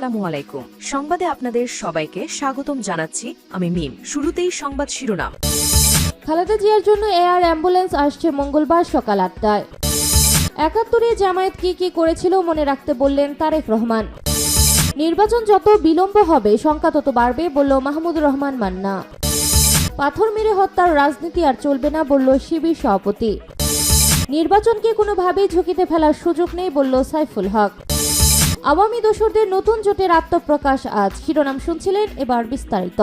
আসসালামু আলাইকুম। সংবাদে আপনাদের সবাইকে স্বাগতম জানাচ্ছি আমি মিম। শুরুতেই সংবাদ শিরোনাম। খালেদা জিয়ার জন্য এয়ার অ্যাম্বুলেন্স আসছে মঙ্গলবার সকাল ৮টায়। ৭১-এ জামায়াত কি করেছিল মনে রাখতে বললেন তারেক রহমান। নির্বাচন যত বিলম্ব হবে সংখ্যা তত বাড়বে বলল মাহমুদুর রহমান মান্না। পাথর মেরে হত্যার রাজনীতি আর চলবে না বলল শিবির সভাপতি। নির্বাচনকে কোনোভাবেই ঝুঁকিতে ফেলার সুযোগ নেই বলল সাইফুল হক। আওয়ামী দোসরদের নতুন জোটের আত্মপ্রকাশ আজ। শিরোনাম শুনছিলেন, এবার বিস্তারিত।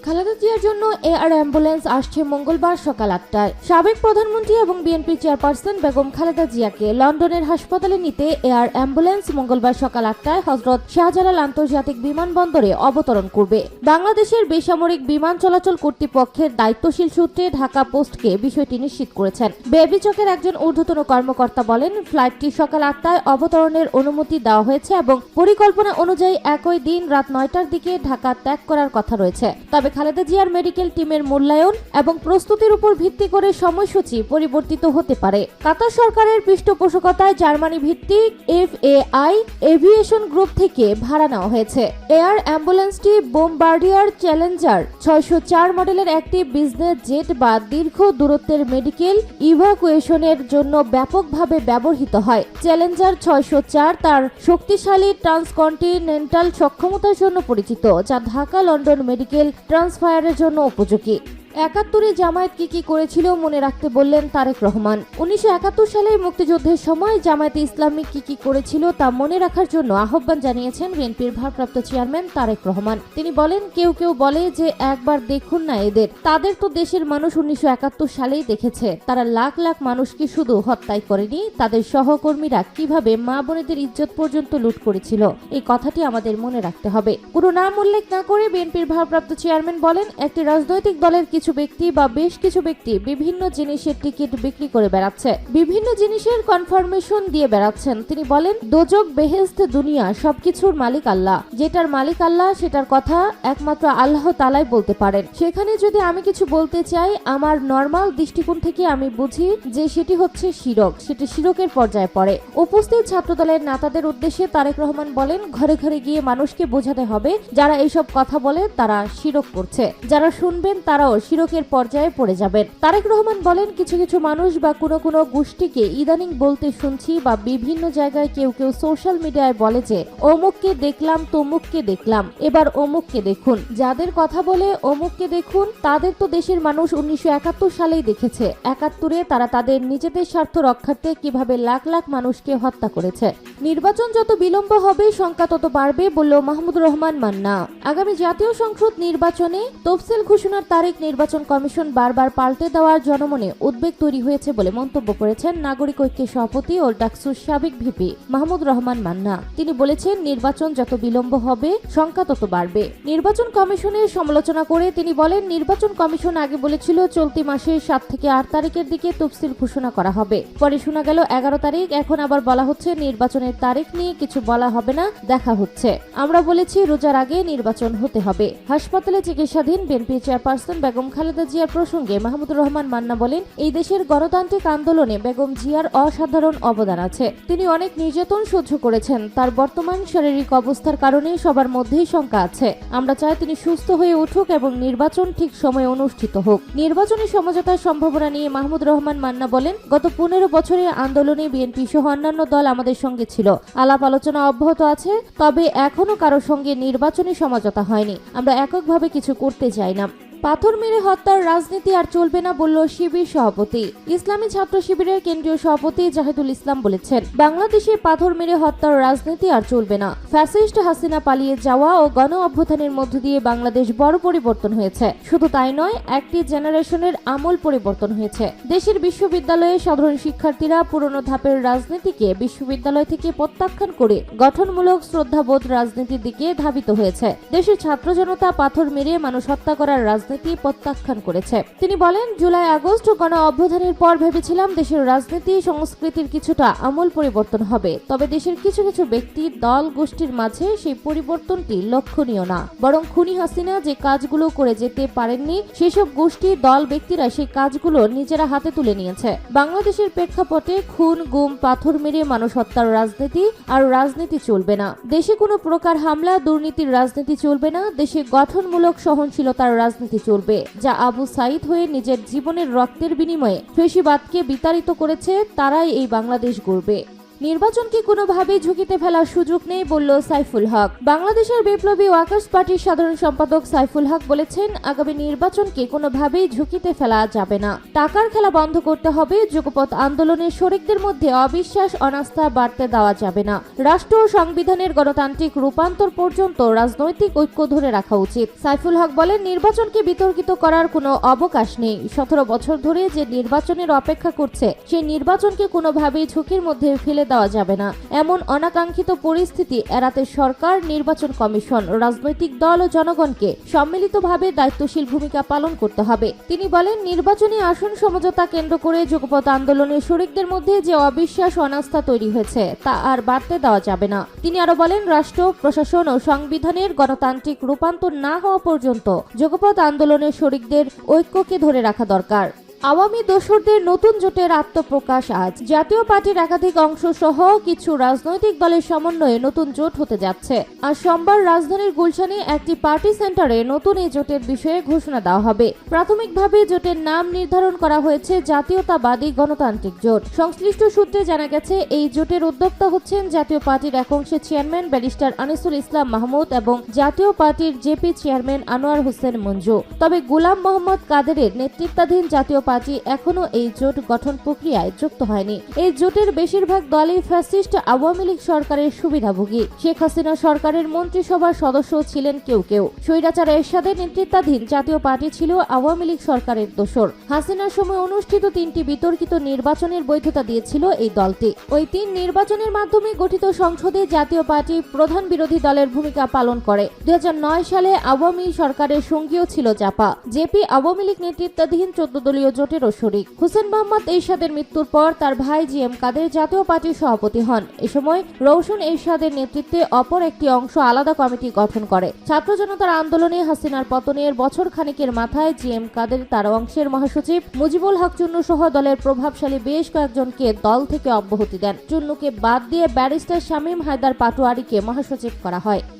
খালেদা জিয়ার জন্য এয়ার অ্যাম্বুলেন্স আসছে মঙ্গলবার সকাল ৮টায়। সাবেক প্রধানমন্ত্রী এবং বিএনপি চেয়ারপারসন বেগম খালেদা জিয়াকে লন্ডনের হাসপাতালে নিতে এয়ার অ্যাম্বুলেন্স মঙ্গলবার সকাল ৮টায় হযরত শাহজালাল আন্তর্জাতিক বিমানবন্দরে অবতরণ করবে। বাংলাদেশের বেসামরিক বিমান চলাচল কর্তৃপক্ষের দায়িত্বশীল সূত্রে ঢাকা পোস্টকে বিষয়টি নিশ্চিত করেছেন। বেবিচকের একজন ঊর্ধ্বতন কর্মকর্তা বলেন, ফ্লাইটটি সকাল ৮টায় অবতরণের অনুমতি দেওয়া হয়েছে এবং পরিকল্পনা অনুযায়ী একই দিন রাত ৯টার দিকে ঢাকা ত্যাগ করার কথা রয়েছে। তবে খালেদা জিয়ার মেডিকেল টিমের মূল্যায়ন এবং প্রস্তুতির উপর ভিত্তি করে সময়সূচি পরিবর্তিত হতে পারে। কাতার সরকারের পৃষ্ঠপোষকতায় জার্মানি ভিত্তিক FAI এভিয়েশন গ্রুপ থেকে ভাড়া নেওয়া হয়েছে। এয়ার অ্যাম্বুলেন্সটি বোমবার্ডিয়ার চ্যালেঞ্জার ৬০৪ মডেলের একটি বিজনেস জেট বা দীর্ঘ দূরত্বের মেডিকেল ইভাকুয়েশনের জন্য ব্যাপকভাবে ব্যবহৃত হয়। চ্যালেঞ্জার ৬০৪ তার শক্তিশালী ট্রান্সকন্টিনেন্টাল সক্ষমতার জন্য পরিচিত, যা ঢাকা লন্ডন মেডিকেল ট্রান্সফায়ারের জন্য উপযোগী। ৭১-এ জামায়াত কি করেছিল মনে রাখতে বললেন তারেক রহমান। ১৯৭১ সালে মুক্তিযুদ্ধের সময় জামায়াতে ইসলামী কি করেছিল তা মনে রাখার জন্য আহ্বান জানিয়েছেন বিএনপির ভারপ্রাপ্ত চেয়ারম্যান তারেক রহমান। তিনি বলেন, কেউ বলে যে একবার দেখুন না এদের, তাদের তো দেশের মানুষ ১৯৭১ সালেই দেখেছে। তারা লাখ লাখ মানুষকে শুধু হত্যাই করেনি, তাদের সহকর্মীরা কিভাবে মা বোনেদের ইজ্জত পর্যন্ত লুট করেছিল। এই কথাটি আমাদের মনে রাখতে হবে। পুরো নাম উল্লেখ না করে বিএনপির ভারপ্রাপ্ত চেয়ারম্যান বলেন, একটি রাজনৈতিক দলের কিছু ব্যক্তি বা বেশ কিছু ব্যক্তি বিভিন্ন জিনিসের টিকিট বিক্রি করে বেড়াচ্ছে, বিভিন্ন জিনিসের কনফার্মেশন দিয়ে বেড়াচ্ছেন। তিনি বলেন, দোজক বেহেশত দুনিয়া সবকিছুর মালিক আল্লাহ। যেটার মালিক আল্লাহ সেটার কথা একমাত্র আল্লাহ তাআলাই বলতে পারেন। সেখানে যদি আমি কিছু বলতে চাই, আমার নরমাল দৃষ্টিকোণ থেকে আমি বুঝি যে সেটি হচ্ছে শিরক, সেটি শিরকের পর্যায়ে পড়ে। উপস্থিত ছাত্রদলের নেতাদের উদ্দেশ্যে তারেক রহমান বলেন, ঘরে ঘরে গিয়ে মানুষকে বোঝাতে হবে যারা এইসব কথা বলে তারা শিরক করছে, যারা শুনবেন তারাও শিরকের পর্যায়ে পড়ে যাবেন। তারেক রহমান বলেন, কিছু মানুষ বা কোনো গোষ্ঠীকে ইদানিং বলতে শুনছি বা বিভিন্ন জায়গায় কেউ সোশ্যাল মিডিয়ায় বলে যে অমুককে দেখলাম তমুককে দেখলাম, এবার অমুককে দেখুন। যাদের কথা বলে অমুককে দেখুন, তাদের তো দেশের মানুষ ১৯৭১ সালেই দেখেছে। ৭১-এ তারা তাদের নিজেদের স্বার্থ রক্ষার্থে কিভাবে লাখ লাখ মানুষকে হত্যা করেছে। নির্বাচন যত বিলম্ব হবে সংখ্যা তত বাড়বে বলল মাহমুদুর রহমান মান্না। আগামী জাতীয় সংসদ নির্বাচনে তফসিল ঘোষণার তারিখ নির্বাচন কমিশন বারবার পাল্টে দেওয়ার জনমনে উদ্বেগ তৈরি হয়েছে বলে মন্তব্য করেছেন নাগরিক ঐক্যের সভাপতি ও ডাকসুর সাবেক ভিপি মাহমুদুর রহমান মান্না। তিনি বলেছেন, নির্বাচন যত বিলম্ব হবে সংখ্যা তত বাড়বে। নির্বাচন কমিশনের সমালোচনা করে তিনি বলেন, নির্বাচন কমিশন আগে বলেছিল চলতি মাসের ৭ থেকে ৮ তারিখের দিকে তফসিল ঘোষণা করা হবে, পরে শোনা গেল ১১ তারিখ, এখন আবার বলা হচ্ছে নির্বাচনের তারিখ নিয়ে কিছু বলা হবে না, দেখা হচ্ছে। আমরা বলেছি রোজার আগে নির্বাচন হতে হবে। হাসপাতালে চিকিৎসাধীন বিএনপি চেয়ারপারসন বেগম খালেদা জিয়ার প্রসঙ্গে মাহমুদুর রহমান মান্না বলেন, এই দেশের গণতান্ত্রিক আন্দোলনে বেগম জিয়ার অসাধারণ অবদান আছে। তিনি অনেক নির্যাতন সহ্য করেছেন। তার বর্তমান শারীরিক অবস্থার কারণে সবার মধ্যেই শঙ্কা আছে। আমরা চাই তিনি সুস্থ হয়ে উঠুক এবং নির্বাচন ঠিক সময়ে অনুষ্ঠিত হোক। নির্বাচনী সমঝোতার সম্ভাবনা নিয়ে মাহমুদুর রহমান মান্না বলেন, গত ১৫ বছরের আন্দোলনে বিএনপি সহ অন্যান্য দল আমাদের সঙ্গে ছিল। আলাপ আলোচনা অব্যাহত আছে, তবে এখনো কারোর সঙ্গে নির্বাচনী সমঝোতা হয়নি। আমরা এককভাবে কিছু করতে চাই না। পাথর মেরে হত্যার রাজনীতি আর চলবে না বলল শিবির সভাপতি। ইসলামী ছাত্র শিবিরের কেন্দ্রীয় সভাপতি জাহিদুল ইসলাম বলেছেন, বাংলাদেশে পাথর মেরে হত্যার রাজনীতি আর চলবে না। ফ্যাসিস্ট হাসিনা পালিয়ে যাওয়া ও গণ অভ্যুত্থানের মধ্য দিয়ে বাংলাদেশ বড় পরিবর্তন হয়েছে। শুধু তাই নয়, একটি জেনারেশনের আমূল পরিবর্তন হয়েছে। দেশের বিশ্ববিদ্যালয়ে সাধারণ শিক্ষার্থীরা পুরনো ধাপের রাজনীতিকে বিশ্ববিদ্যালয় থেকে প্রত্যাখ্যান করে গঠনমূলক শ্রদ্ধাবোধ রাজনীতির দিকে ধাবিত হয়েছে। দেশের ছাত্র জনতা পাথর মেরে মানুষ হত্যা করার রাজনীতি রাজনীতি প্রত্যাখ্যান করেছে। তিনি বলেন, জুলাই আগস্ট গণ অভ্যুত্থানের পর ভেবেছিলাম দেশের রাজনীতি সংস্কৃতির কিছুটা আমূল পরিবর্তন হবে, তবে দেশের কিছু কিছু ব্যক্তি, দল, গোষ্ঠীর মাঝে সেই পরিবর্তনটি লক্ষণীয় না, বরং খুনি হাসিনা যে কাজগুলো করে যেতে পারেননি সেসব গোষ্ঠী, দল, ব্যক্তিরা সেই কাজগুলো নিজেরা হাতে তুলে নিয়েছে। বাংলাদেশের প্রেক্ষাপটে খুন, গুম, পাথর মেরে মানুষ হত্যার রাজনীতি আর রাজনীতি চলবে না। দেশে কোনো প্রকার হামলা, দুর্নীতির রাজনীতি চলবে না। দেশে গঠনমূলক সহনশীলতার রাজনীতি চলবে, যা আবু সাইদ হয়ে নিজের জীবনের রক্তের বিনিময়ে ফেসিবাদকে বিতাড়িত করেছে, তারাই এই বাংলাদেশ গড়বে। নির্বাচনকে কোনোভাবেই ঝুঁকিতে ফেলার সুযোগ নেই, বলল সাইফুল হক। বাংলাদেশের বিপ্লবী ওয়ার্কার্স পার্টির সাধারণ সম্পাদক সাইফুল হক বলেছেন, আগামী নির্বাচনকে কোনোভাবেই ঝুঁকিতে ফেলা যাবে না। টাকার খেলা বন্ধ করতে হবে। যুগপৎ আন্দোলনের শরিকদের মধ্যে অবিশ্বাস, অনাস্থা বাড়তে দেওয়া যাবে না। রাষ্ট্র ও সংবিধানের গণতান্ত্রিক রূপান্তর পর্যন্ত রাজনৈতিক ঐক্য ধরে রাখা উচিত। সাইফুল হক বলেন, নির্বাচনকে বিতর্কিত করার কোনো অবকাশ নেই। 17 বছর ধরে যে নির্বাচনের অপেক্ষা করছে, সেই নির্বাচনকে কোনোভাবেই ঝুঁকির মধ্যে ফেলে দেওয়া যাবে না। এমন অনাকাঙ্ক্ষিত পরিস্থিতি এড়াতে সরকার, নির্বাচন কমিশন, রাজনৈতিক দল ও জনগণকে সম্মিলিতভাবে দায়িত্বশীল ভূমিকা পালন করতে হবে। তিনি বলেন, নির্বাচনী আসন সমঝোতা কেন্দ্র করে যুগপৎ আন্দোলনের শরিকদের মধ্যে যে অবিশ্বাস, অনাস্থা তৈরি হয়েছে, তা আর বাড়তে দেওয়া যাবে না। তিনি আরো বলেন, রাষ্ট্র, প্রশাসন ও সংবিধানের গণতান্ত্রিক রূপান্তর না হওয়া পর্যন্ত যুগপৎ আন্দোলনের শরিকদের ঐক্যকে ধরে রাখা দরকার। আওয়ামী দোসরদের নতুন জোটের আত্মপ্রকাশ আজ। জাতীয় পার্টির একাধিক অংশ সহ কিছু রাজনৈতিক দলের সমন্বয়ে নতুন জোট হতে যাচ্ছে। আজ সোমবার রাজধানীর গুলশানে একটি পার্টি সেন্টারে নতুন এই জোটের বিষয়ে ঘোষণা দেওয়া হবে। প্রাথমিকভাবে জোটের নাম নির্ধারণ করা হয়েছে জাতীয়তাবাদী গণতান্ত্রিক জোট। সংশ্লিষ্ট সূত্রে জানা গেছে, এই জোটের উদ্যোক্তা হচ্ছেন জাতীয় পার্টির এক অংশের চেয়ারম্যান ব্যারিস্টার আনিসুল ইসলাম মাহমুদ এবং জাতীয় পার্টির জেপি চেয়ারম্যান আনোয়ার হোসেন মঞ্জু। তবে গোলাম মোহাম্মদ কাদেরের নেতৃত্বাধীন জাতীয় পার্টি এখনো এই জোট গঠন প্রক্রিয়ায় যুক্ত হয়নি। এই জোটের বেশিরভাগ দলই ফ্যাসিস্ট আওয়ামী লীগ সরকারের সুবিধাভোগী। শেখ হাসিনা সরকারের মন্ত্রিসভার সদস্য ছিলেন কেউ কেউ। স্বৈরাচার এরশাদের নেতৃত্বাধীন জাতীয় পার্টি ছিল আওয়ামী লীগ সরকারের দোসর। হাসিনার সময় অনুষ্ঠিত 3টি বিতর্কিত নির্বাচনের বৈধতা দিয়েছিল এই দলটি। ওই 3 নির্বাচনের মাধ্যমে গঠিত সংসদে জাতীয় পার্টি প্রধান বিরোধী দলের ভূমিকা পালন করে। 2009 সালে আওয়ামী সরকারের সঙ্গীও ছিল জাপা। জেপি আওয়ামী লীগ নেতৃত্বাধীন 14 দলীয় জোটেরও শরিক। হুসেন মোহাম্মদ এরশাদের মৃত্যুর পর তার ভাই জিএম কাদের জাতীয় পার্টির সভাপতি হন। এ সময় রওশন এরশাদের নেতৃত্বে অপর একটি অংশ আলাদা কমিটি গঠন করে। ছাত্র জনতার আন্দোলনে হাসিনার পতনের বছর খানেকের মাথায় জিএম কাদের তার অংশের মহাসচিব মুজিবুল হক চুন্নু সহ দলের প্রভাবশালী বেশ কয়েকজনকে দল থেকে অব্যাহতি দেন। চুন্নুকে বাদ দিয়ে ব্যারিস্টার শামীম হায়দার পাটোয়ারিকে মহাসচিব করা হয়।